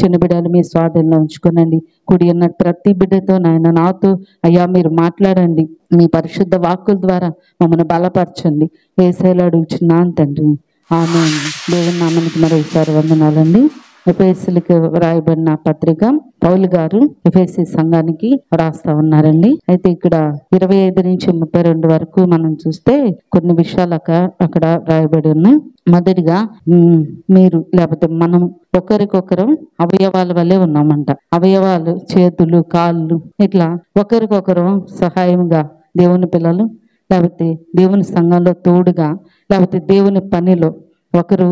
చిన్న బిడ్డలు మీ స్వాధీనంలో ఉంచుకోనండి. కుడి ఉన్న ప్రతి బిడ్డతో నాయన నాతో అయ్యా మీరు మాట్లాడండి. మీ పరిశుద్ధ వాక్కుల ద్వారా మమ్మల్ని బలపరచండి. యేసయ్యలో అడుగుచున్నాను తండ్రి, ఆమేన్. దేవుని నామానికి మరోసారి వందనాలండి. ఎఫెసీయులకు రాయబడిన పత్రిక పౌలు గారు ఎఫెసీ సంఘానికి రాస్తా ఉన్నారండి. అయితే ఇక్కడ 25 నుంచి 32 వరకు మనం చూస్తే కొన్ని విషయాలు అక్కడ రాయబడి ఉన్నాయి. మొదటిగా మీరు లేకపోతే మనం ఒకరికొకరు అవయవాల వల్లే ఉన్నామంట. అవయవాలు చేతులు కాళ్ళు ఇట్లా ఒకరికొకరు సహాయంగా దేవుని పిల్లలు లేకపోతే దేవుని సంఘంలో తోడుగా లేకపోతే దేవుని పనిలో ఒకరు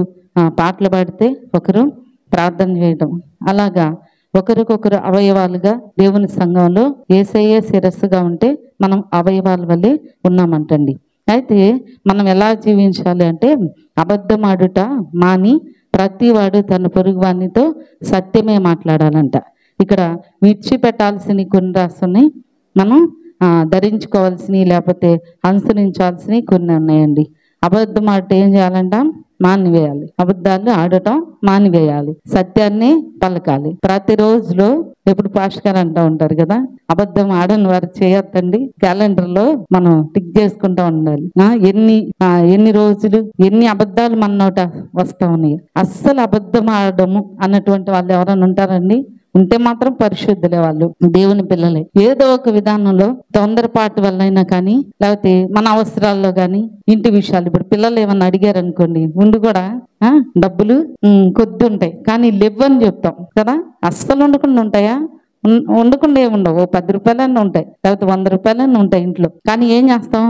పాటలు పాడితే ఒకరు ప్రార్థన చేయడం అలాగా ఒకరికొకరు అవయవాలుగా దేవుని సంఘంలో యేసయ్యే శిరస్సుగా ఉంటే మనం అవయవాల వల్లే ఉన్నామంటండి. అయితే మనం ఎలా జీవించాలి అంటే అబద్ధం ఆడుట మాని ప్రతివాడు తన పొరుగు వానితో సత్యమే మాట్లాడాలంట. ఇక్కడ విడిచిపెట్టాల్సిన కొన్ని రాసుని మనం ధరించుకోవాల్సినవి లేకపోతే అనుసరించాల్సినవి కొన్ని ఉన్నాయండి. అబద్ధం ఆడటం ఏం చేయాలంట? మానివేయాలి. అబద్ధాలు ఆడటం మానివేయాలి. సత్యాన్ని పలకాలి. ప్రతిరోజులో ఎప్పుడు పాస్టర్ గారు అంటూ ఉంటారు కదా, అబద్ధం ఆడని వారు చేయొద్దండి. క్యాలెండర్ లో మనం టిక్ చేసుకుంటా ఉండాలి. ఎన్ని రోజులు ఎన్ని అబద్ధాలు మన నోట వస్తా ఉన్నాయి. అస్సలు అబద్ధం ఆడము అన్నటువంటి వాళ్ళు ఎవరైనా ఉంటారండి? ఉంటే మాత్రం పరిశుద్ధులే, వాళ్ళు దేవుని పిల్లలే. ఏదో ఒక విధానంలో తొందరపాటు వల్లైనా కానీ లేకపోతే మన అవసరాల్లో కానీ ఇంటి విషయాలు ఇప్పుడు పిల్లలు ఏమన్నా అడిగారు అనుకోండి, ఉండి కూడా డబ్బులు కొద్ది ఉంటాయి కానీ లేవని చెప్తాం కదా. అస్సలు ఉండకుండా ఉంటాయా? ఉండకుండా ఏముండవు. 10 రూపాయలన్నీ ఉంటాయి లేకపోతే 100 రూపాయలన్నీ ఉంటాయి ఇంట్లో, కానీ ఏం చేస్తాం?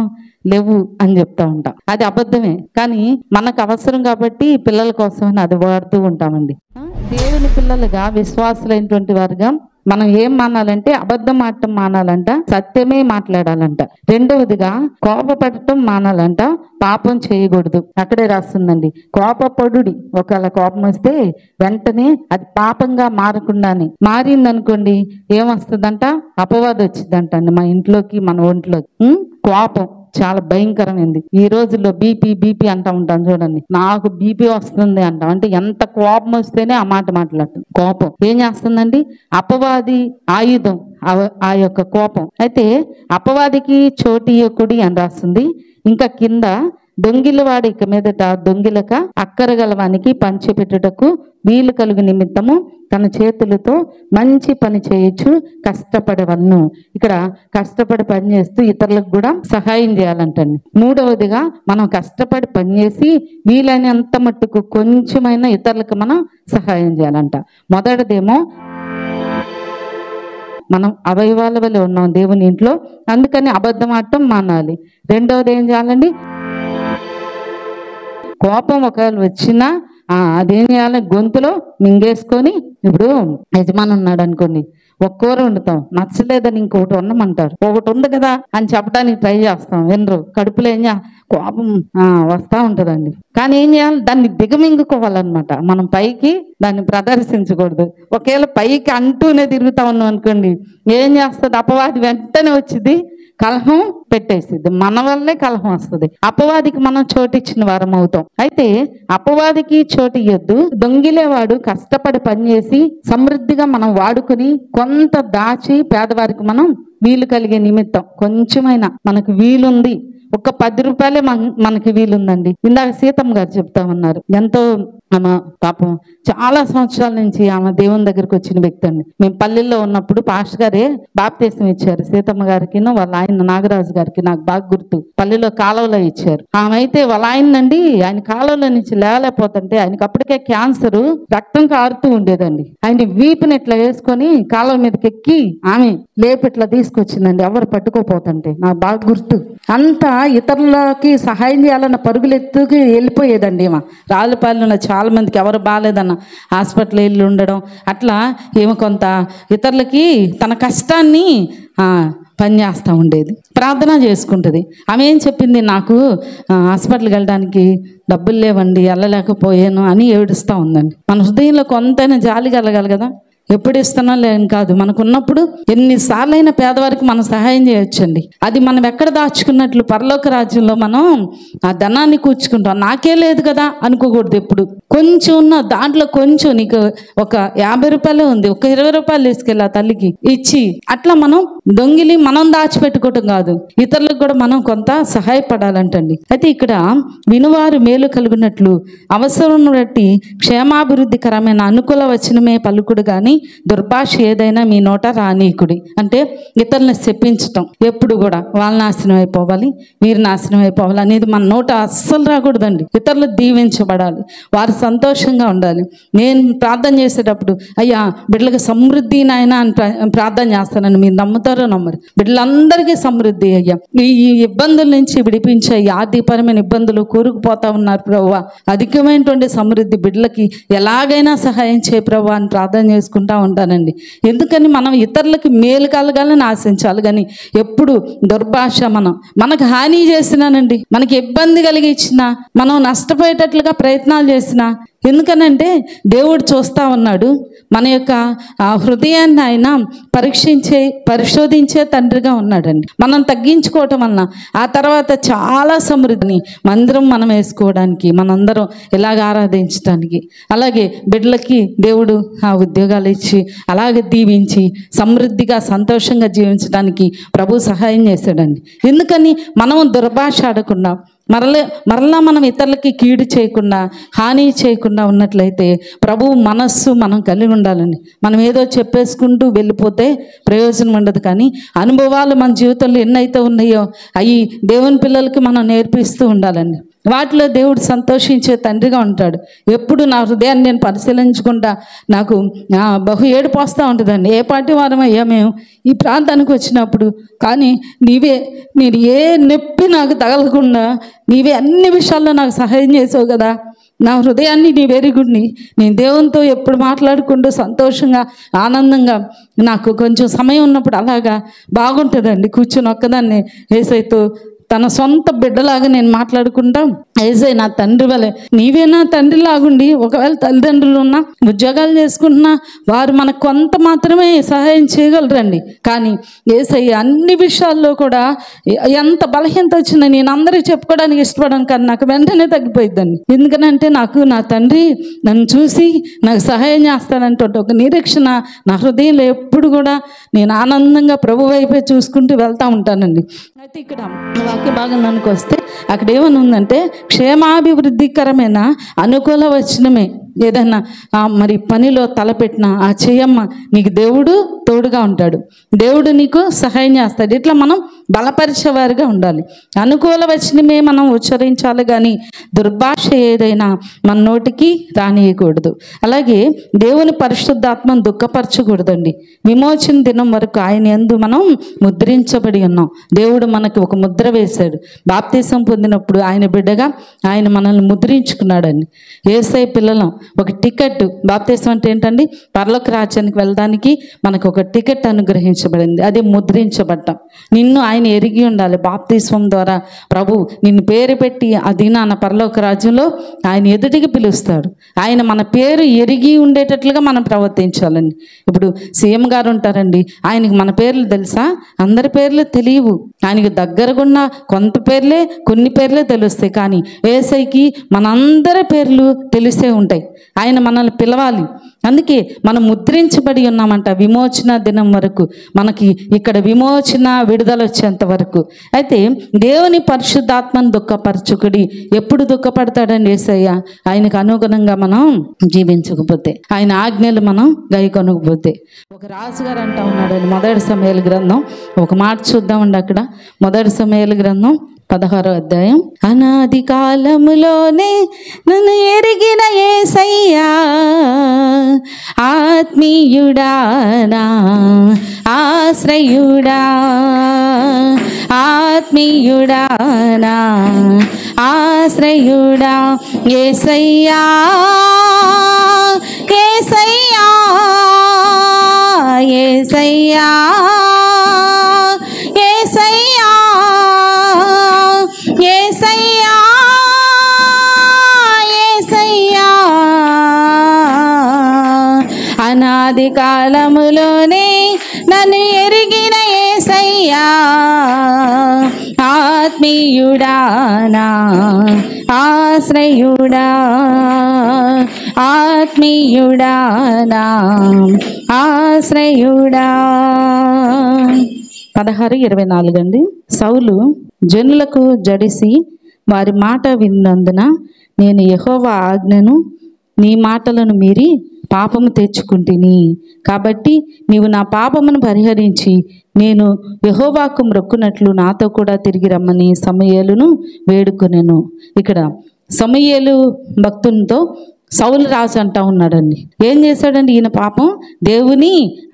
లేవు అని చెప్తా ఉంటాం. అది అబద్ధమే, కానీ మనకు అవసరం కాబట్టి పిల్లల కోసం అది వాడుతూ ఉంటామండి. దేవుని పిల్లలుగా విశ్వాసులైనటువంటి వారుగా మనం ఏం మానాలంటే అబద్ధం ఆడటం మానాలంట, సత్యమే మాట్లాడాలంట. రెండవదిగా కోపపడటం మానాలంట, పాపం చేయకూడదు. అక్కడే రాస్తుందండి, కోపపడుడి. ఒకవేళ కోపం వస్తే వెంటనే అది పాపంగా మారకుండానే మారిందనుకోండి ఏమొస్తుందంట? అపవాదం వచ్చిందంట అండి మన ఇంట్లోకి, మన ఒంట్లోకి. కోపం చాలా భయంకరమైంది. ఈ రోజుల్లో బీపీ అంటా ఉంటాం చూడండి, నాకు బీపీ వస్తుంది అంటాం. అంటే ఎంత కోపం వస్తేనే ఆ మాట మాట్లాడటం. కోపం ఏం చేస్తుందండి? అపవాది ఆయుధం ఆ యొక్క కోపం. అయితే అపవాదికి చోటు ఇయ్యకుడి అని రాస్తుంది. ఇంకా కింద దొంగిలవాడు ఇక మీదట దొంగిలక అక్కరగలవానికి పంచిపెట్టుటకు వీలు కలుగు నిమిత్తము తన చేతులతో మంచి పని చేయొచ్చు కష్టపడవలను. ఇక్కడ కష్టపడి పని చేస్తూ ఇతరులకు కూడా సహాయం చేయాలంటండి. మూడవదిగా మనం కష్టపడి పనిచేసి వీలైనంత మట్టుకు కొంచెమైనా ఇతరులకు మనం సహాయం చేయాలంట. మొదటిదేమో మనం అవయవాల వల్ల ఉన్నాం దేవుని ఇంట్లో, అందుకని అబద్ధం ఆడటం మానాలి. రెండవది ఏం చేయాలండి? కోపం ఒకవేళ వచ్చినా అదేం చేయాలి? గొంతులో మింగేసుకొని, ఇప్పుడు యజమాని ఉన్నాడు అనుకోండి, ఒక కూర వండుతాం, నచ్చలేదని ఇంకొకటి వండమంటారు, ఒకటి ఉంది కదా అని చెప్పడానికి ట్రై చేస్తాం. వినరు, కడుపులో కోపం వస్తూ ఉంటుందండి. కానీ ఏం చేయాలి? దాన్ని దిగమింగుకోవాలన్నమాట. మనం పైకి దాన్ని ప్రదర్శించకూడదు. ఒకవేళ పైకి అంటూనే తిరుగుతా ఉన్నాం అనుకోండి, ఏం చేస్తుంది? అపవాది వెంటనే వచ్చింది కలహం పెట్టేసిద్ది. మన వల్లే కలహం వస్తుంది. అపవాదికి మనం చోటు ఇచ్చిన వారం అవుతాం. అయితే అపవాదికి చోటు ఇవ్వద్దు. దొంగిలేవాడు కష్టపడి పనిచేసి సమృద్ధిగా మనం వాడుకుని కొంత దాచి పేదవారికి మనం వీలు కలిగే నిమిత్తం కొంచెమైనా మనకు వీలుంది, ఒక 10 రూపాయలే మనకి వీలుందండి. ఇందాక సీతమ్మ గారు చెప్తా ఉన్నారు, ఎంతో ఆమె పాపం చాలా సంవత్సరాల నుంచి ఆమె దేవుని దగ్గరికి వచ్చిన వ్యక్తి అండి. మేము పల్లెల్లో ఉన్నప్పుడు పాస్టర్ గారే బాప్తీసం ఇచ్చారు సీతమ్మ గారికి, వాళ్ళ ఆయన నాగరాజు గారికి. నాకు బాగా గుర్తు, పల్లెలో కాలువలో ఇచ్చారు. ఆమె అయితే వాళ్ళ ఆయన కాలువలో నుంచి లేలేకపోతుంటే ఆయనకి అప్పటికే క్యాన్సర్, రక్తం కారుతూ ఉండేదండి. ఆయన వీపుని ఇట్లా వేసుకొని కాలువ మీదకి ఎక్కి ఆమె లేపు ఇట్లా తీసుకొచ్చిందండి, ఎవరు పట్టుకోపోతుంటే. నాకు బాగా గుర్తు. అంతా ఇతరులకి సహాయం చేయాలన్న పరుగులు ఎత్తుకి వెళ్ళిపోయేదండి. ఏమో రాళ్ళపాలెంలో చాలా మందికి ఎవరు బాగాలేదన్న హాస్పిటల్ వెళ్ళి ఉండడం, అట్లా ఏమో కొంత ఇతరులకి తన కష్టాన్ని పని చేస్తూ ఉండేది, ప్రార్థన చేసుకుంటుంది. ఆమె ఏం చెప్పింది? నాకు హాస్పిటల్కి వెళ్ళడానికి డబ్బులు లేవండి, వెళ్ళలేకపోయాను అని ఏడుస్తూ ఉందండి. మన హృదయంలో కొంతైనా జాలి కలగాలి కదా. ఎప్పుడు ఇస్తున్నా లేని కాదు, మనకు ఉన్నప్పుడు ఎన్నిసార్లైనా పేదవారికి మనం సహాయం చేయొచ్చండి. అది మనం ఎక్కడ దాచుకున్నట్లు పరలోక రాజ్యంలో మనం ఆ ధనాన్ని కూర్చుకుంటాం. నాకే లేదు కదా అనుకోకూడదు. ఎప్పుడు కొంచెం ఉన్న దాంట్లో కొంచెం, నీకు ఒక 50 రూపాయలే ఉంది, ఒక 20 రూపాయలు తీసుకెళ్ళి ఆ తల్లికి ఇచ్చి, అట్లా మనం దొంగిలి మనం దాచిపెట్టుకోవటం కాదు, ఇతరులకు కూడా మనం కొంత సహాయపడాలంటండి. అయితే ఇక్కడ వినువారు మేలు కలుగునట్లు అవసరం బట్టి క్షేమాభివృద్ధికరమైన అనుకూల వచనమే పలుకుడు గాని దుర్భాష ఏదైనా మీ నోట రానీకుడి. అంటే ఇతరులను చెప్పించటం, ఎప్పుడు కూడా వాళ్ళు నాశనం అయిపోవాలి, వీరు నాశనం అయిపోవాలి అనేది మన నోట అస్సలు రాకూడదండి. ఇతరులు దీవించబడాలి, వారు సంతోషంగా ఉండాలి. నేను ప్రార్థన చేసేటప్పుడు అయ్యా బిడ్డలకు సమృద్ధి నాయన అని ప్రార్థన చేస్తానని మీరు నమ్ముతారో నమ్మరు. బిడ్డలందరికీ సమృద్ధి అయ్యా, ఈ ఇబ్బందుల నుంచి విడిపించే, ఆర్థికపరమైన ఇబ్బందులు కూరుకుపోతా ఉన్నారు ప్రభువా, అధికమైనటువంటి సమృద్ధి బిడ్డలకి ఎలాగైనా సహాయం చేయ ప్రభువా అని ప్రార్థన చేసుకుంటా ఉంటానండి. ఎందుకని మనం ఇతరులకి మేలు కలగాలని ఆశించాలి, కానీ ఎప్పుడు దుర్భాష, మనకు హాని చేసినానండి, మనకి ఇబ్బంది కలిగించినా, మనం నష్టపోయేటట్లుగా ప్రయత్నాలు చేసినా, ఎందుకనంటే దేవుడు చూస్తూ ఉన్నాడు. మన యొక్క హృదయాన్ని ఆయన పరిశోధించే తండ్రిగా ఉన్నాడండి. మనం తగ్గించుకోవటం వలన ఆ తర్వాత చాలా సమృద్ధిని మందిరం మనం వేసుకోవడానికి, మనందరం ఇలాగ ఆరాధించడానికి, అలాగే బిడ్డలకి దేవుడు ఆ ఉద్యోగాలు ఇచ్చి అలాగే దీవించి సమృద్ధిగా సంతోషంగా జీవించడానికి ప్రభు సహాయం చేశాడండి. ఎందుకని మనం దుర్భాష ఆడకుండా, మరలా మనం ఇతరులకి కీడు చేయకుండా, హాని చేయకుండా ఉన్నట్లయితే ప్రభు మనస్సు మనం కలిగి ఉండాలండి. మనం ఏదో చెప్పేసుకుంటూ వెళ్ళిపోతే ప్రయోజనం ఉండదు, కానీ అనుభవాలు మన జీవితంలో ఎన్నైతే ఉన్నాయో అవి దేవుని పిల్లలకి మనం నేర్పిస్తూ ఉండాలండి. వాటిలో దేవుడు సంతోషించే తండ్రిగా ఉంటాడు. ఎప్పుడు నా హృదయాన్ని నేను పరిశీలించకుండా నాకు బహు ఏడుపు వస్తూ ఉంటుందండి. ఏ పాటి వారమయ్యా మేము ఈ ప్రాంతానికి వచ్చినప్పుడు, కానీ నేను ఏ నొప్పి నాకు తగలకుండా నీవే అన్ని విషయాల్లో నాకు సహాయం చేసావు కదా. నా హృదయాన్ని నీ వెరుగుడిని నేను దేవునితో ఎప్పుడు మాట్లాడుకుంటూ సంతోషంగా ఆనందంగా, నాకు కొంచెం సమయం ఉన్నప్పుడు అలాగా బాగుంటుందండి. కూర్చొని ఒక్కదాన్ని యేసయ్యతో తన సొంత బిడ్డలాగా నేను మాట్లాడుకుంటా, యేసయ్య నా తండ్రి వలె, నీవే నా తండ్రి లాగుండి, ఒకవేళ తల్లిదండ్రులు ఉన్నా ఉద్యోగాలు చేసుకుంటున్నా వారు మనకు కొంత మాత్రమే సహాయం చేయగలరండి. కానీ యేసయ్య అన్ని విషయాల్లో కూడా ఎంత బలహీనత వచ్చినా నేను అందరికీ చెప్పుకోవడానికి ఇష్టపడను, కానీ నాకు వెంటనే తగ్గిపోయిద్దండి. ఎందుకనంటే నాకు నా తండ్రి నన్ను చూసి నాకు సహాయం చేస్తానంటే ఒక నిరీక్షణ నా హృదయంలో ఎప్పుడు కూడా నేను ఆనందంగా ప్రభు వైపే చూసుకుంటూ వెళ్తూ ఉంటానండి. అయితే ఇక్కడ వాక్య భాగంలోనికి వస్తే అక్కడ ఏమని ఉందంటే, క్షేమాభివృద్ధికరమైన అనుకూల వచనమే ఏదన్నా మరి పనిలో తలపెట్టినా ఆ చేయమ్మ, నీకు దేవుడు తోడుగా ఉంటాడు, దేవుడు నీకు సహాయం చేస్తాడు. ఇట్లా మనం బలపరిచేవారిగా ఉండాలి. అనుకూల వచనమే మనం ఉచ్చరించాలి, కానీ దుర్భాష ఏదైనా మన నోటికి రానియకూడదు. అలాగే దేవుని పరిశుద్ధాత్మను దుఃఖపరచకూడదండి. విమోచన దినం వరకు ఆయన యందు మనం ముద్రించబడి ఉన్నాం. దేవుడు మనకి ఒక ముద్ర వేశాడు. బాప్తీసం పొందినప్పుడు ఆయన బిడ్డగా ఆయన మనల్ని ముద్రించుకున్నాడండి. యేసయ్య పిల్లలం ఒక టికెట్, బాప్తీసం అంటే ఏంటండి, పరలోక రాజ్యానికి వెళ్ళడానికి మనకు ఒక టికెట్ అనుగ్రహించబడింది, అది ముద్రించబడ్డాం. నిన్ను ఆయన ఎరిగి ఉండాలి. బాప్తీసం ద్వారా ప్రభు నిన్ను పేరు పెట్టి ఆ దినాన పరలోక రాజ్యంలో ఆయన ఎదుటికి పిలుస్తాడు. ఆయన మన పేరు ఎరిగి ఉండేటట్లుగా మనం ప్రవర్తించాలండి. ఇప్పుడు సీఎం గారు ఉంటారండి, ఆయనకి మన పేర్లు తెలుసా? అందరి పేర్లు తెలియవు. ఆయనకి దగ్గరగున్న కొంత పేర్లే, కొన్ని పేర్లే తెలుస్తాయి. కానీ యేసయ్యకి మనందరి పేర్లు తెలిసే ఉంటాయి. ఆయన మనల్ని పిలవాలి. అందుకే మనం ముద్రించబడి ఉన్నామంట విమోచన దినం వరకు, మనకి ఇక్కడ విమోచన విడుదల వచ్చేంత వరకు. అయితే దేవుని పరిశుద్ధాత్మను దుఃఖపరచుకుడి. ఎప్పుడు దుఃఖపడతాడండి యేసయ్య? ఆయనకు అనుగుణంగా మనం జీవించకపోతే, ఆయన ఆజ్ఞలు మనం గైకొనకపోతే. ఒక రాజుగారు అంటా ఉన్నాడని మొదటి సమూయేలు గ్రంథం ఒక మాట చూద్దామండి. అక్కడ మొదటి సమూయేలు గ్రంథం 16వ అధ్యాయం. అనాది కాలములోనే నన్ను ఎరిగిన యేసయ్యా, ఆత్మీయుడా నా ఆశ్రయుడా, ఆత్మీయుడా నా ఆశ్రయుడా, యేసయ్యా యేసయ్యా యేసయ్యా యేసయ్యా యేసయ్యా యేసయ్యా. ఆది కాలములోనే నన్ను ఎరిగిన యేసయ్యా, ఆత్మీయుడా నా ఆశ్రయుడా, ఆత్మీయుడా నా ఆశ్రయుడా. 16:24 అండి. సౌలు జనులకు జడిసి వారి మాట విన్నందున నేను యెహోవా ఆజ్ఞను నీ మాటలను మీరి పాపము తెచ్చుకుంటిని. కాబట్టి నీవు నా పాపమును పరిహరించి నేను యెహోవాకు మ్రొక్కునట్లు నాతో కూడా తిరిగి రమ్మని సమూయేలును వేడుకొనెను. ఇక్కడ సమూయేలు భక్తునితో సౌలు రాజు అంటా ఉన్నాడండి. ఏం చేశాడండి ఈయన? పాపం దేవుని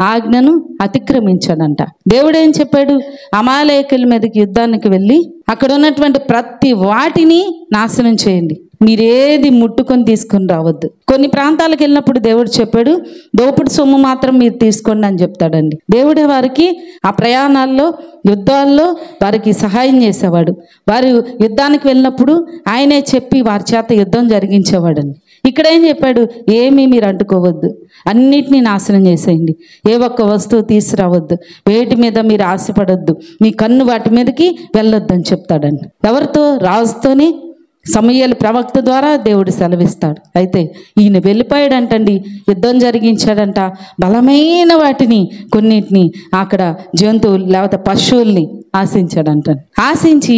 ఆజ్ఞను అతిక్రమించాడంట. దేవుడు ఏం చెప్పాడు? అమాలేకుల మీదకి యుద్ధానికి వెళ్ళి అక్కడ ఉన్నటువంటి ప్రతి వాటిని నాశనం చేయండి, మీరేది ముట్టుకొని తీసుకొని రావద్దు. కొన్ని ప్రాంతాలకు వెళ్ళినప్పుడు దేవుడు చెప్పాడు, దోపుడు సొమ్ము మాత్రం మీరు తీసుకోండి అని చెప్తాడండి. దేవుడే వారికి ఆ ప్రయాణాల్లో యుద్ధాల్లో వారికి సహాయం చేసేవాడు. వారు యుద్ధానికి వెళ్ళినప్పుడు ఆయనే చెప్పి వారి చేత యుద్ధం జరిగించేవాడండి. ఇక్కడ ఏం చెప్పాడు? ఏమీ మీరు అంటుకోవద్దు, అన్నిటినీ నాశనం చేసేయండి, ఏ ఒక్క వస్తువు తీసుకురావద్దు, వేటి మీద మీరు ఆశపడొద్దు, మీ కన్ను వాటి మీదకి వెళ్ళొద్దు అని చెప్తాడండి. ఎవరితో? రాజుతోనే సమూయేలు ప్రవక్త ద్వారా దేవుడు సెలవిస్తాడు. అయితే ఈయన వెళ్ళిపోయాడంటండి, యుద్ధం జరిగించాడంట. బలమైన వాటిని కొన్నిటిని అక్కడ జంతువులు లేకపోతే పశువుల్ని ఆశించాడంట. ఆశించి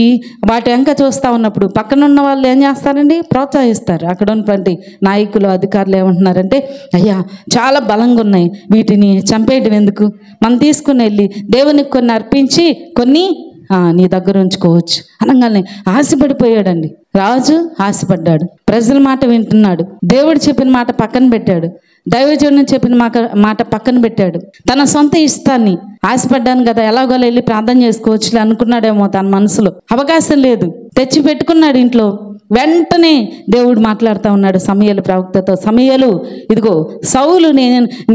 వాటి వెంక చూస్తూ ఉన్నప్పుడు పక్కన ఉన్న వాళ్ళు ఏం చేస్తారండి? ప్రోత్సహిస్తారు. అక్కడ ఉన్నటువంటి నాయకులు అధికారులు ఏమంటున్నారంటే, అయ్యా చాలా బలంగా ఉన్నాయి, వీటిని చంపేయడం ఎందుకు, మనం తీసుకుని వెళ్ళి దేవునికి కొన్ని అర్పించి కొన్ని నీ దగ్గర ఉంచుకోవచ్చు అనగానే ఆశపడిపోయాడండి. రాజు ఆశపడ్డాడు, ప్రజల మాట వింటున్నాడు, దేవుడు చెప్పిన మాట పక్కన పెట్టాడు, దైవజనుడు చెప్పిన మాట పక్కన పెట్టాడు. తన సొంత ఇష్టాన్ని ఆశపడ్డాను కదా, ఎలాగోలా వెళ్ళి ప్రార్థన చేసుకోవచ్చు అనుకున్నాడేమో తన మనసులో. అవకాశం లేదు, తెచ్చి పెట్టుకున్నాడు ఇంట్లో. వెంటనే దేవుడు మాట్లాడుతూ ఉన్నాడు సమూయేలు ప్రవక్తతో, సమూయేలు ఇదిగో సౌలు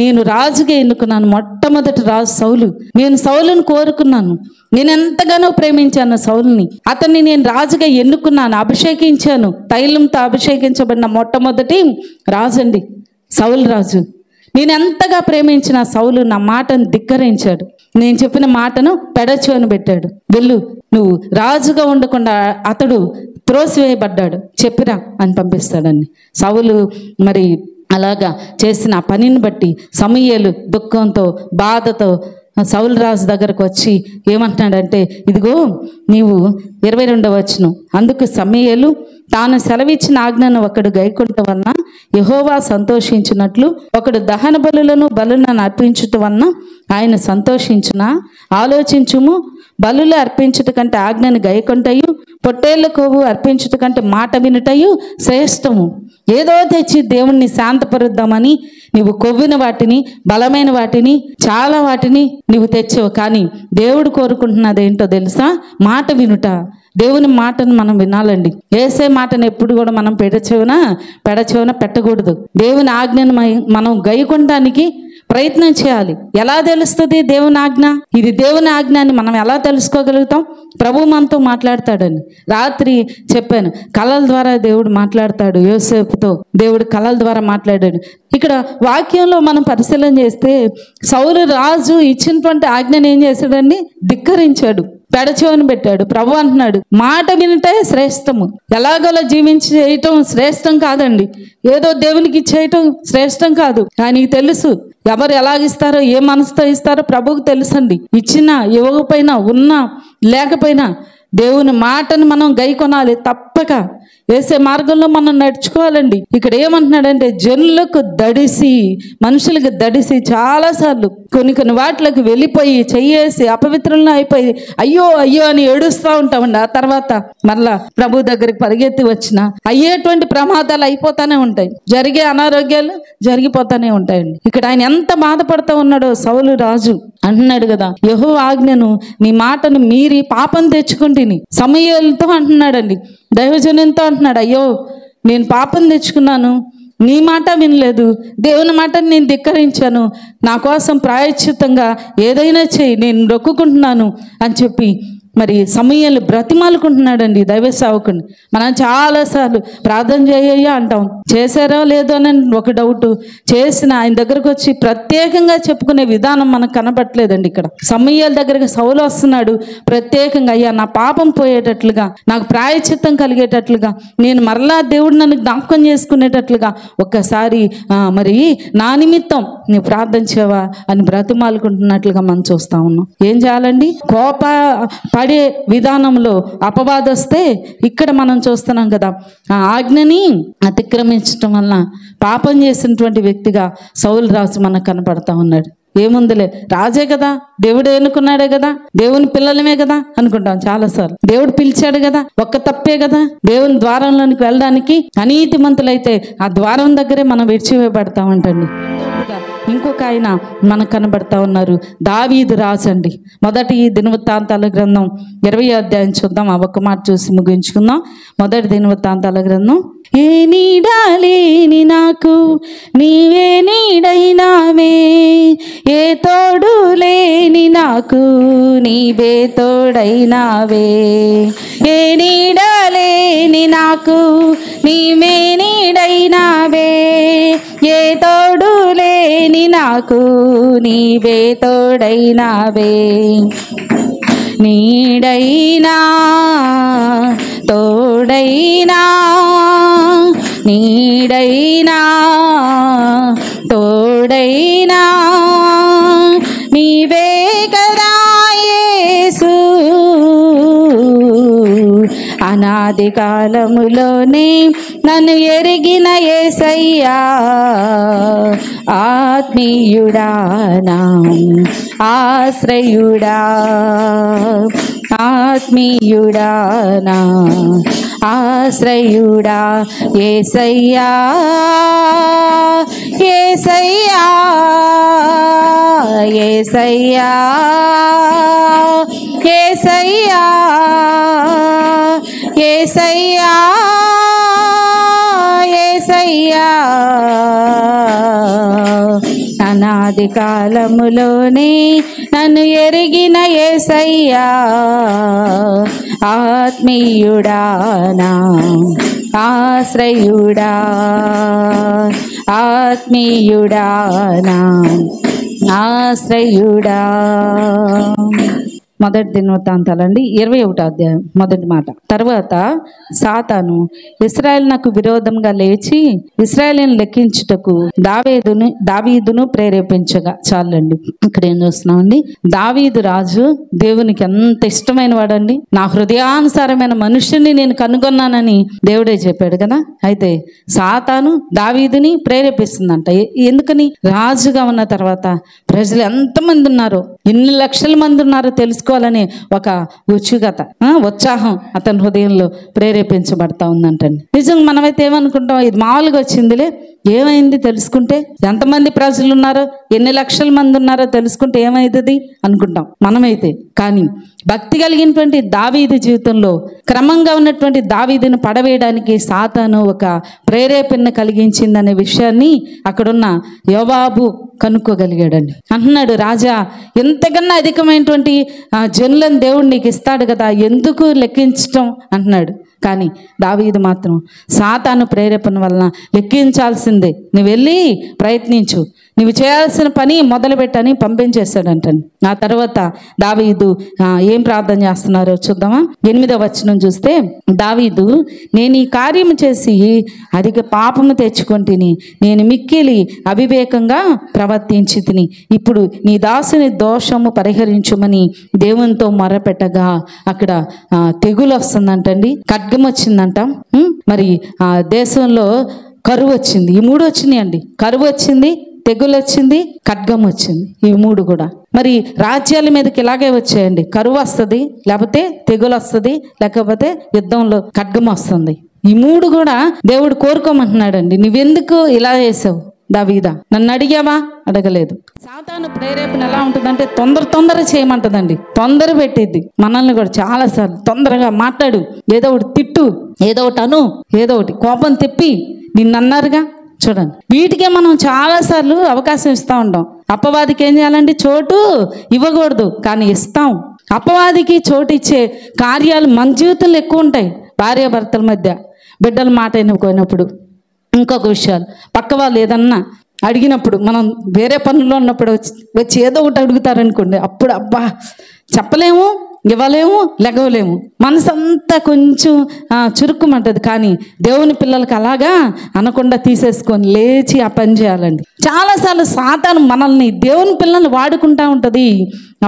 నేను రాజుగా ఎన్నుకున్నాను, మొట్టమొదటి రాజు సౌలు. నేను సౌలుని కోరుకున్నాను, నేను ఎంతగానో ప్రేమించాను సౌలుని, అతన్ని నేను రాజుగా ఎన్నుకున్నాను, అభిషేకించాను, తైలంతో అభిషేకించబడిన మొట్టమొదటి రాజు అండి సౌలు రాజు. నేను ఎంతగా ప్రేమించిన సౌలు నా మాటను ధిక్కరించాడు, నేను చెప్పిన మాటను పెడచెవిన పెట్టాడు. వెళ్ళు, నువ్వు రాజుగా ఉండకుండా అతడు త్రోసివేయబడ్డాడు, చెప్పిరా అని పంపిస్తాడండి. సౌలు మరి అలాగా చేసిన పనిని బట్టి సమూయేలు దుఃఖంతో బాధతో సౌలు రాజు దగ్గరకు వచ్చి ఏమంటున్నాడంటే, ఇదిగో నీవు 22వ వచనం, అందుకు సమూయేలు తాను సెలవిచ్చిన ఆజ్ఞను ఒకడు గైకొనటం వలన యెహోవా సంతోషించినట్లు ఒకడు దహన బలులను అర్పించటం వలన ఆయన సంతోషించునా? ఆలోచించుము, బలులు అర్పించుట కంటే ఆజ్ఞను గైకొంటయు పొట్టేళ్ల కొవ్వు అర్పించుట కంటే మాట వినుటయు శ్రేష్టము. ఏదో తెచ్చి దేవుణ్ణి శాంతపరుద్దామని నీవు కొవ్విన వాటిని, బలమైన వాటిని, చాలా వాటిని నీవు తెచ్చావు. కానీ దేవుడు కోరుకుంటున్నది ఏంటో తెలుసా? మాట వినుట. దేవుని మాటను మనం వినాలండి. యేసే మాటను ఎప్పుడు కూడా మనం పెడచెవిన పెట్టకూడదు. దేవుని ఆజ్ఞను మనం గైకొనడానికి ప్రయత్నం చేయాలి. ఎలా తెలుస్తుంది దేవుని ఆజ్ఞ? ఇది దేవుని ఆజ్ఞ అని మనం ఎలా తెలుసుకోగలుగుతాం? ప్రభు మనతో మాట్లాడతాడని రాత్రి చెప్పాను, కళల ద్వారా దేవుడు మాట్లాడతాడు. యోసేపుతో దేవుడు కళల ద్వారా మాట్లాడాడు. ఇక్కడ వాక్యంలో మనం పరిశీలన చేస్తే సౌలు రాజు ఇచ్చినటువంటి ఆజ్ఞను ఏం చేశాడండి? ధిక్కరించాడు, పెడచెవిన పెట్టాడు. ప్రభు అంటున్నాడు, మాట వినటే శ్రేష్టము. ఎలాగోలా జీవించి చేయటం శ్రేష్టం కాదండి, ఏదో దేవునికి చేయటం శ్రేష్టం కాదు. ఆయనకి తెలుసు ఎవరు ఎలాగిస్తారో, ఏ మనసుతో ఇస్తారో ప్రభువుకు తెలుసండి. ఇచ్చినా ఇవ్వకపోయినా, ఉన్నా లేకపోయినా దేవుని మాటను మనం గైకొనాలి. తప్పక వేసే మార్గంలో మనం నడుచుకోవాలండి. ఇక్కడ ఏమంటున్నాడంటే, జనులకు దడిసి, మనుషులకు దడిసి చాలాసార్లు కొన్ని వాటిలకు వెళ్ళిపోయి చెయ్యేసి అపవిత్రంలో అయిపోయి అయ్యో అయ్యో అని ఏడుస్తూ ఉంటామండి. ఆ తర్వాత మరలా ప్రభు దగ్గరికి పరిగెత్తి వచ్చిన అయ్యేటువంటి ప్రమాదాలు అయిపోతానే ఉంటాయి, జరిగే అనారోగ్యాలు జరిగిపోతానే ఉంటాయండి. ఇక్కడ ఆయన ఎంత బాధపడుతూ ఉన్నాడో సౌలు రాజు అంటున్నాడు కదా, యెహోవా ఆజ్ఞను నీ మాటను మీరి పాపం తెచ్చుకుంటుని. సమూయేలుతో అంటున్నాడండి, దైవజనునితో అంటున్నాడు, అయ్యో నేను పాపం తెచ్చుకున్నాను, నీ మాట వినలేదు, దేవుని మాటను నేను ధిక్కరించాను, నా కోసం ప్రాయశ్చిత్తంగా ఏదైనా చేయి, నేను మొక్కుకుంటున్నాను అని చెప్పి మరి సమూయేలు బ్రతిమాలుకుంటున్నాడండి దైవ సేవకుని. మనం చాలాసార్లు ప్రార్థన చేయయ్యా అంటాం, చేశారో లేదో అని ఒక డౌట్. చేసిన ఆయన దగ్గరకు వచ్చి ప్రత్యేకంగా చెప్పుకునే విధానం మనకు కనబట్టలేదండి. ఇక్కడ సమూయేలు దగ్గరకు సౌలు వస్తున్నాడు, ప్రత్యేకంగా అయ్యా నా పాపం పోయేటట్లుగా, నాకు ప్రాయశ్చిత్తం కలిగేటట్లుగా, నేను మరలా దేవుడు నన్ను జ్ఞాపకం చేసుకునేటట్లుగా ఒక్కసారి మరి నా నిమిత్తం నువ్వు ప్రార్థన చేయవా అని బ్రతిమాలుకుంటున్నట్లుగా మనం చూస్తా ఉన్నాం. ఏం చేయాలండి? పడే విధానంలో అపవాదొస్తే ఇక్కడ మనం చూస్తున్నాం కదా, ఆ ఆజ్ఞని అతిక్రమించడం వలన పాపం చేసినటువంటి వ్యక్తిగా సౌలు రాజు మనకు కనపడతా ఉన్నాడు. ఏముందిలే, రాజే కదా, దేవుడు ఎన్నుకున్నాడే కదా, దేవుని పిల్లలమే కదా అనుకుంటాం చాలాసార్లు. దేవుడు పిలిచాడు కదా, ఒక్క తప్పే కదా, దేవుని ద్వారంలోనికి వెళ్ళడానికి అనీతిమంతులైతే ఆ ద్వారం దగ్గరే మనం విడిచివేయబడతా ఉంటండి. ఇంకొక ఆయన మనకు కనబడతా ఉన్నారు, దావీదు రాజు అండి. మొదటి దినవృత్తాంతాల గ్రంథం 20వ అధ్యాయం చూద్దాం. ఆ ఒక్క మాట చూసి ముగించుకుందాం. మొదటి దినవృత్తాంతాల గ్రంథం. ఏ నీడలేని నాకు నీవే నీడైనావే, ఏ తోడు లేని నాకు నీవే తోడైనావే, ఏ నీడలేని నాకు నీవే నీడైనావే, ఏ తోడు లేని నాకు నీవే తోడైనావే, నీడైనా తోడైనా నీడైనా తోడైనా నీవే కదా యేసు, అనాది కాలములోనే నన్ను ఎరిగిన యేసయ్యా, ఆత్మీయుడా నా ఆశ్రయుడా, ఆత్మీయుడా నా ఆశ్రయుడా, యేసయ్యా యేసయ్యా యేసయ్యా యేసయ్యా యేసయ్యా యేసయ్యా, అనాది కాలములోనే నన్ను ఎరిగిన యేసయ్యా, ఆత్మీయుడా నా ఆశ్రయుడా, ఆత్మీయుడా నా ఆశ్రయుడా. మొదటి దినవృత్తాంతాలండి 21వ అధ్యాయం మొదటి మాట. తర్వాత సాతాను ఇశ్రాయేలునకు విరోధంగా లేచి ఇశ్రాయేలును లెక్కించుటకు దావీదును ప్రేరేపించగా. చాలండి, ఇక్కడ ఏం చూస్తున్నామండి, దావీదు రాజు దేవునికి ఎంత ఇష్టమైన వాడండి. నా హృదయానుసారమైన మనుషుని నేను కనుగొన్నానని దేవుడే చెప్పాడు కదా. అయితే సాతాను దావీదుని ప్రేరేపిస్తుందంట. ఎందుకని? రాజుగా ఉన్న తర్వాత ప్రజలు ఎంతమంది ఉన్నారో, ఎన్ని లక్షల మంది ఉన్నారో తెలుసుకోవాలని ఒక ఉత్సుకత, ఉత్సాహం అతని హృదయంలో ప్రేరేపించబడతా ఉందంటండి. నిజంగా మనమైతే ఏమనుకుంటాం, ఇది మామూలుగా వచ్చిందిలే, ఏమైంది తెలుసుకుంటే, ఎంతమంది ప్రజలు ఉన్నారో, ఎన్ని లక్షల మంది ఉన్నారో తెలుసుకుంటే ఏమైతుంది అనుకుంటాం మనమైతే. కానీ భక్తి కలిగినటువంటి దావీదు జీవితంలో క్రమంగా ఉన్నటువంటి దావీదును పడవేయడానికి సాతాను ఒక ప్రేరేపణ కలిగించిందనే విషయాన్ని అక్కడున్న యోవాబు కనుక్కోగలిగాడండి. అంటున్నాడు, రాజా ఎంతకన్నా అధికమైనటువంటి జనులను దేవుడు నీకు ఇస్తాడు కదా, ఎందుకు లెక్కించటం అంటున్నాడు. కానీ దావీదు మాత్రం సాతాను ప్రేరేపణ వలన లెక్కించాల్సిందే, నువ్వు వెళ్ళి ప్రయత్నించు, నువ్వు చేయాల్సిన పని మొదలుపెట్టని పంపించేశాడంటండి. ఆ తర్వాత దావీదు ఏం ప్రార్థన చేస్తున్నారో చూద్దామా. 8వ వచనం చూస్తే, దావీదు నేను ఈ కార్యము చేసి అధిక పాపము తెచ్చుకొంటిని, నేను మిక్కిలి అవివేకంగా ప్రవర్తించి తిని, ఇప్పుడు నీ దాసుని దోషము పరిహరించుమని దేవునితో మొరపెట్టగా అక్కడ తెగులు వస్తుందంటండి, ఖడ్గం వచ్చిందంట. మరి ఆ దేశంలో కరువు వచ్చింది. ఈ 3 వచ్చినాయి అండి. కరువు వచ్చింది, తెగులు వచ్చింది, ఖడ్గం వచ్చింది. ఇవి 3 కూడా మరి రాజ్యాల మీదకి ఇలాగే వచ్చాయండి. కరువు వస్తుంది, లేకపోతే తెగులు వస్తుంది, లేకపోతే యుద్ధంలో ఖడ్గం వస్తుంది. ఈ 3 కూడా దేవుడు కోరుకోమంటున్నాడండి. నువ్వెందుకు ఇలా చేసావు దావీదా? నన్ను అడిగావా? అడగలేదు. సాతాను ప్రేరేపణ ఎలా ఉంటుందంటే తొందర చేయమంటుందండి, తొందర పెట్టిద్ది. మనల్ని కూడా చాలాసార్లు తొందరగా మాట్లాడు, ఏదో ఒకటి తిట్టు, ఏదో ఒకటి అను, ఏదో ఒకటి కోపం తెప్పి, నిన్నన్నారుగా చూడండి. వీటికే మనం చాలాసార్లు అవకాశం ఇస్తూ ఉంటాం. అపవాదికి ఏం చేయాలండి? చోటు ఇవ్వకూడదు, కానీ ఇస్తాం. అపవాదికి చోటిచ్చే కార్యాలు మన జీవితంలో ఎక్కువ ఉంటాయి. భార్యాభర్తల మధ్య బిడ్డల మాట వినుకోనప్పుడు, ఇంకొక విషయాలు పక్క వాళ్ళు ఏదన్నా అడిగినప్పుడు, మనం వేరే పనుల్లో ఉన్నప్పుడు వచ్చి ఏదో ఒకటి అడుగుతారనుకోండి, అప్పుడు అబ్బా చెప్పలేము, ఇవ్వలేము, లెగవలేము, మనసంతా కొంచెం చురుక్కుమంటది. కానీ దేవుని పిల్లలకి అలాగా అనకుండా తీసేసుకొని లేచి ఆ పని చేయాలండి. చాలాసార్లు సాతాను మనల్ని, దేవుని పిల్లల్ని వాడుకుంటూ ఉంటుంది,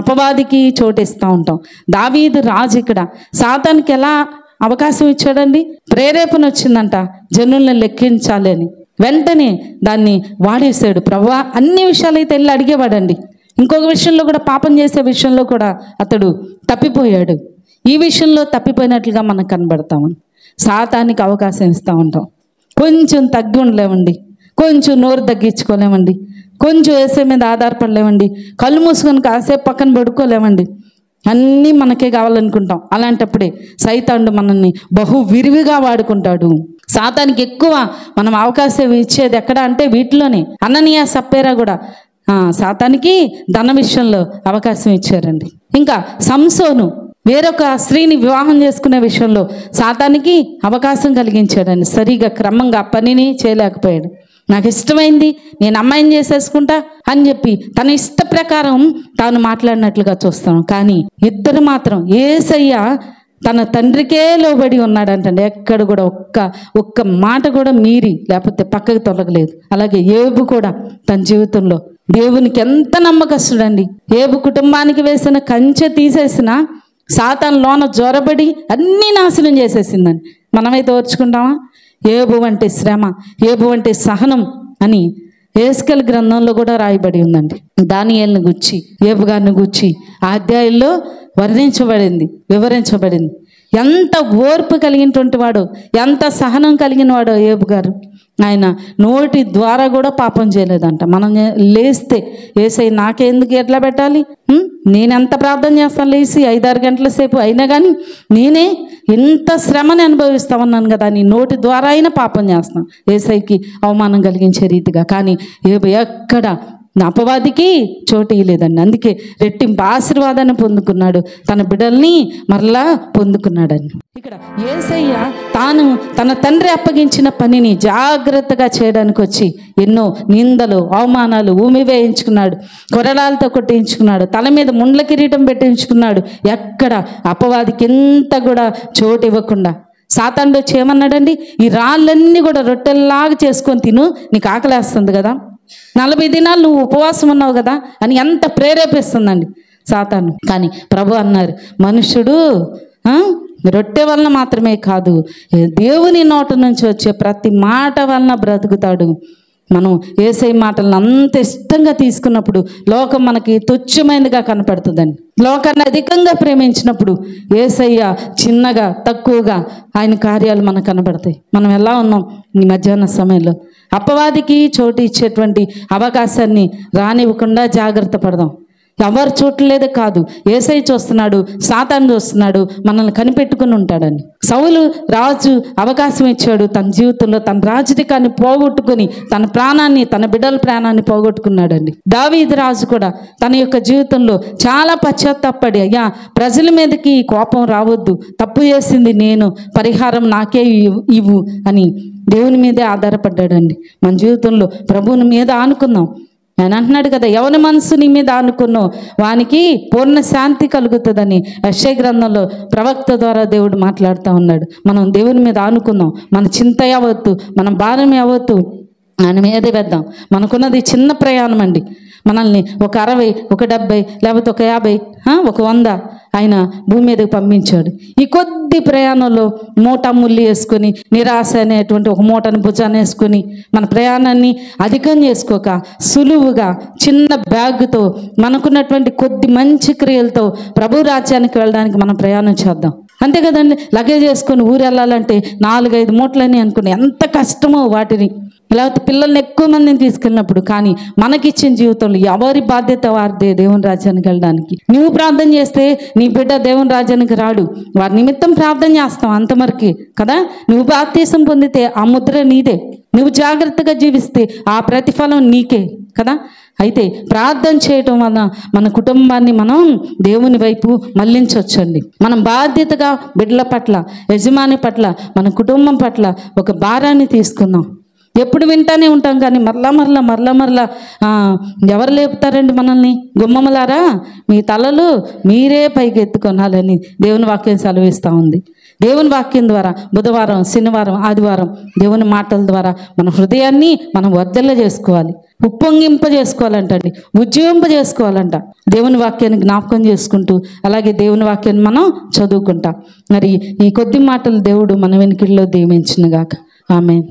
అపవాదికి చోటిస్తూ ఉంటాం. దావీదు రాజు ఇక్కడ సాతానికి ఎలా అవకాశం ఇచ్చాడండి? ప్రేరేపణ వచ్చిందంట జనుల్ని లెక్కించాలి అని, వెంటనే దాన్ని వాడేశాడు. ప్రభువా అన్ని విషయాలైతే వెళ్ళి అడిగేవాడండి. ఇంకొక విషయంలో కూడా, పాపం చేసే విషయంలో కూడా అతడు తప్పిపోయాడు. ఈ విషయంలో తప్పిపోయినట్లుగా మనం కనబడతాము. సాతానికి అవకాశం ఇస్తూ ఉంటాం. కొంచెం తగ్గి ఉండలేమండి, కొంచెం నోరు తగ్గించుకోలేమండి, కొంచెం వేసే మీద ఆధారపడలేమండి, కళ్ళు మూసుకొని కాసేపు పక్కన పడుకోలేమండి. అన్నీ మనకే కావాలనుకుంటాం. అలాంటప్పుడే సైతానుడు మనల్ని బహు విరివిగా వాడుకుంటాడు. సాతానికి ఎక్కువ మనం అవకాశం ఇచ్చేది ఎక్కడ అంటే వీటిలోనే. అననీయ సప్పేరా కూడా సాతానికి ధన విషయంలో అవకాశం ఇచ్చారండి. ఇంకా సంసోను వేరొక స్త్రీని వివాహం చేసుకునే విషయంలో సాతానికి అవకాశం కలిగించాడండి. సరిగా క్రమంగా పనిని చేయలేకపోయాడు. నాకు ఇష్టమైంది నేను అమ్మాయిని చేసేసుకుంటా అని చెప్పి తన ఇష్ట ప్రకారం తాను మాట్లాడినట్లుగా చూస్తాను. కానీ ఇద్దరు మాత్రం యేసయ్య తన తండ్రికే లోబడి ఉన్నాడంటండి. ఎక్కడ కూడా ఒక్క మాట కూడా మీరి లేకపోతే పక్కకు తొలగలేదు. అలాగే ఏబు కూడా తన జీవితంలో దేవునికి ఎంత నమ్మకస్తుడండి. ఏబు కుటుంబానికి వేసిన కంచె తీసేసిన సాతాను లోన జొరబడి అన్నీ నాశనం చేసేసిందండి. మనమైతే ఓర్చుకుంటామా? ఏబు వంటి శ్రమ, ఏబు వంటి సహనం అని యెహెజ్కేలు గ్రంథంలో కూడా రాయబడి ఉందండి. దానియేలుని గూర్చి, ఏబు గారిని గూర్చి ఆ అధ్యాయంలో వివరించబడింది. ఎంత ఓర్పు కలిగినటువంటి వాడు, ఎంత సహనం కలిగిన వాడో ఏబు గారు. ఆయన నోటి ద్వారా కూడా పాపం చేయలేదంట. మనం లేస్తే యేసయ్య నాకెందుకు ఎట్లా పెట్టాలి, నేనెంత ప్రార్థన చేస్తాను లేచి 5-6 గంటల సేపు, అయినా కానీ నేనే ఇంత శ్రమని అనుభవిస్తా ఉన్నాను కదా, నీ నోటి ద్వారా అయినా పాపం చేస్తాను యేసయ్యకి అవమానం కలిగించే రీతిగా. కానీ ఎక్కడ అపవాదికి చోటు ఇవ్వలేదండి. అందుకే రెట్టింపు ఆశీర్వాదాన్ని పొందుకున్నాడు, తన బిడ్డల్ని మరలా పొందుకున్నాడని. ఇక్కడ యేసయ్య తాను తన తండ్రి అప్పగించిన పనిని జాగ్రత్తగా చేయడానికి వచ్చి ఎన్నో నిందలు, అవమానాలు వేయించుకున్నాడు, కొరడాలతో కొట్టించుకున్నాడు, తల మీద ముండ్ల కిరీటం పెట్టించుకున్నాడు. ఎక్కడ అపవాదికి ఎంత కూడా చోటు ఇవ్వకుండా సాతానుడు వచ్చి ఏమన్నాడండి? ఈ రాళ్ళన్నీ కూడా రొట్టెల్లాగా చేసుకొని తిను, నీకు ఆకలేస్తుంది కదా, 40 దినాలు నువ్వు ఉపవాసం ఉన్నావు కదా అని ఎంత ప్రేరేపిస్తుందండి సాతాను. కానీ ప్రభు అన్నారు, మనుషుడు రొట్టె వలన మాత్రమే కాదు, దేవుని నోట నుంచి వచ్చే ప్రతి మాట వలన బ్రతుకుతాడు. మనం యేసయ్య మాటలను అంత ఇష్టంగా తీసుకున్నప్పుడు లోకం మనకి తుచ్చమైనదిగా కనపడుతుందండి. లోకాన్ని అధికంగా ప్రేమించినప్పుడు యేసయ్య చిన్నగా, తక్కువగా ఆయన కార్యాలు మనకు కనపడతాయి. మనం ఎలా ఉన్నాం ఈ మధ్యాహ్న సమయంలో? అపవాదికి చోటు ఇచ్చేటువంటి అవకాశాన్ని రానివ్వకుండా జాగ్రత్త పడదాం. ఎవరు చూడలేదే కాదు, యేసయ్య చూస్తున్నాడు, సాతాను చూస్తున్నాడు, మనల్ని కనిపెట్టుకుని ఉంటాడని. సౌలు రాజు అవకాశం ఇచ్చాడు, తన జీవితంలో తన రాజరికాన్ని పోగొట్టుకుని తన ప్రాణాన్ని, తన బిడ్డల ప్రాణాన్ని పోగొట్టుకున్నాడండి. దావీదు రాజు కూడా తన యొక్క జీవితంలో చాలా పశ్చాత్తాపడి, అయ్యా ప్రజల మీదకి కోపం రావద్దు, తప్పు చేసింది నేను, పరిహారం నాకే ఇవ్వు అని దేవుని మీదే ఆధారపడ్డాడండి. మన జీవితంలో ప్రభువుని మీద ఆనుకుందాం. ఆయన అంటున్నాడు కదా, ఎవరి మనసు నీ మీద ఆనుకున్నో వానికి పూర్ణ శాంతి కలుగుతుందని యెషయా గ్రంథంలో ప్రవక్త ద్వారా దేవుడు మాట్లాడుతూ ఉన్నాడు. మనం దేవుని మీద ఆనుకుందాం. మన చింత యావత్తు, మన భారం యావత్తు ఆయన మీద వేద్దాం. మనకున్నది చిన్న ప్రయాణం అండి. మనల్ని ఒక 60, ఒక 70, లేకపోతే ఒక 50, ఒక 100 ఆయన భూమి మీదకి పంపించాడు. ఈ కొద్ది ప్రయాణంలో మూటముళ్ళు వేసుకొని, నిరాశ అనేటువంటి ఒక మూటను భుజాన్ని వేసుకొని మన ప్రయాణాన్ని అధికం చేసుకోక సులువుగా చిన్న బ్యాగ్తో మనకున్నటువంటి కొద్ది మంచి క్రియలతో ప్రభు రాజ్యానికి వెళ్ళడానికి మనం ప్రయాణం చేద్దాం. అంతే కదండి. లగేజ్ వేసుకొని ఊరు వెళ్ళాలంటే 4-5 మూటలని అనుకుని ఎంత కష్టమో వాటిని లేకపోతే పిల్లల్ని ఎక్కువ మందిని తీసుకెళ్ళినప్పుడు. కానీ మనకిచ్చిన జీవితంలో ఎవరి బాధ్యత వారిదే దేవుని రాజ్యానికి వెళ్ళడానికి. నువ్వు ప్రార్థన చేస్తే నీ బిడ్డ దేవుని రాజ్యానికి రాడు. వారి నిమిత్తం ప్రార్థన చేస్తాం అంతవరకే కదా. నువ్వు బాప్తీసం పొందితే ఆ ముద్ర నీదే. నువ్వు జాగ్రత్తగా జీవిస్తే ఆ ప్రతిఫలం నీకే కదా. అయితే ప్రార్థన చేయటం వలన మన కుటుంబాన్ని మనం దేవుని వైపు మళ్ళించవచ్చండి. మనం బాధ్యతగా బిడ్డల పట్ల, యజమాని పట్ల, మన కుటుంబం పట్ల ఒక భారాన్ని తీసుకుందాం. ఎప్పుడు వింటానే ఉంటాం కానీ మరలా ఎవరు లేపుతారండి మనల్ని? గుమ్మములారా మీ తలలు మీరే పైకి ఎత్తుకొనాలని దేవుని వాక్యం సెలవిస్తూ ఉంది. దేవుని వాక్యం ద్వారా బుధవారం, శనివారం, ఆదివారం దేవుని మాటల ద్వారా మన హృదయాన్ని మనం వర్ధల్ల చేసుకోవాలి, ఉప్పొంగింప చేసుకోవాలంటండి, ఉజ్జీవింప చేసుకోవాలంట. దేవుని వాక్యాన్ని జ్ఞాపకం చేసుకుంటూ అలాగే దేవుని వాక్యాన్ని మనం చదువుకుంటాం. మరి ఈ కొద్ది మాటలు దేవుడు మన వెనుకల్లో దీవించునుగాక. ఆమేన్.